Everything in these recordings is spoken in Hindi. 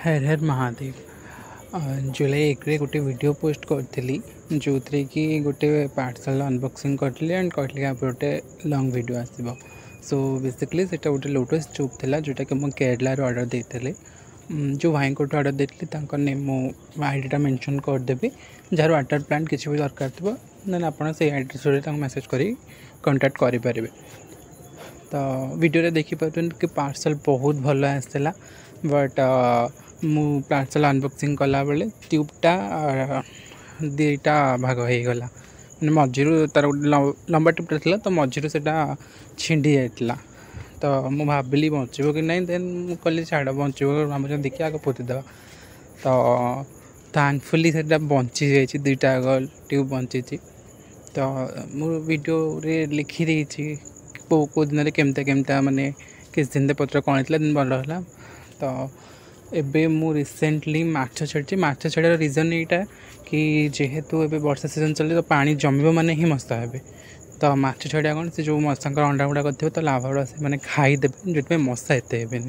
हर हर महादेव। जुलाई 1 रे गोटे वीडियो पोस्ट करी जो थी कि गोटे पार्सल अनबॉक्सिंग करी एंड कहली आप गोटे लॉन्ग वीडियो आसो। सो बेसिकली से गोटे लोटस ट्यूब था जोटा कि मुझे केरलार ऑर्डर देते जो भाई को ऑर्डर देती नेम मो आईडीटा मेंशन करदेवी जार वाटर प्लांट किसी भी दरकार थो देन आपड़ से आईडी थ्रू मेसेज कर कांटेक्ट करेंगे। तो वीडियो देखिए कि पार्सल बहुत भल आसाला बट मु पार्सल अनबॉक्सिंग कला बेले ट्यूबटा दीटा भाग हो गला मैंने मझीरू तार गोटे लंबा ट्यूबटा था तो मझीरू से छिंडी जाता। तो मु भाविली बचो कि नहीं देन मुझे कहली छाड़ बचो आम देखिए आगे पोतीदेवा। तो थैंकफुली से बची जाइए दुईटा आग ट्यूब बची। तो मु वीडियो रे लिखी देती कौ दिन केमता माने किस दिन पत्र कौन दिन भल है। तो एबे मु रिसेंटली माछ छाड़ी माछ छाड़ार रिजन यहाँ कि जेहेतु एबे वर्षा सीजन चले तो पानी जमिब माने ही मशा हे। तो माछ छाड़ा कौन से जो मशांकर अंडा गुड़ा कर तो लाभ से मैंने खाईदेवे जो मशा एत हे।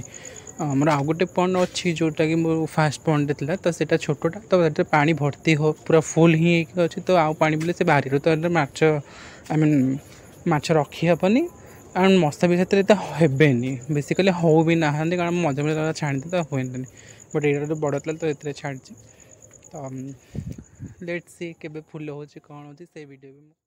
मोर आउ गोटे पॉन्ड अच्छी जोटा कि मोर फास्ट पॉन्ड था तो सीटा छोटा तो पानी भर्ती हो पूरा फुल ही अच्छी तो आउ पानी बोले से बाहर तो माछ आई मीन माछ रखी हेनी एंड मशा भी से हेनी बेसिकली हो भी ना कारण मझे मझे छाड़ी तो हुए बट ये तो बड़ था तो ये छाड़ी। तो लेट्स सी के फुल हो कौन हो वीडियो भी।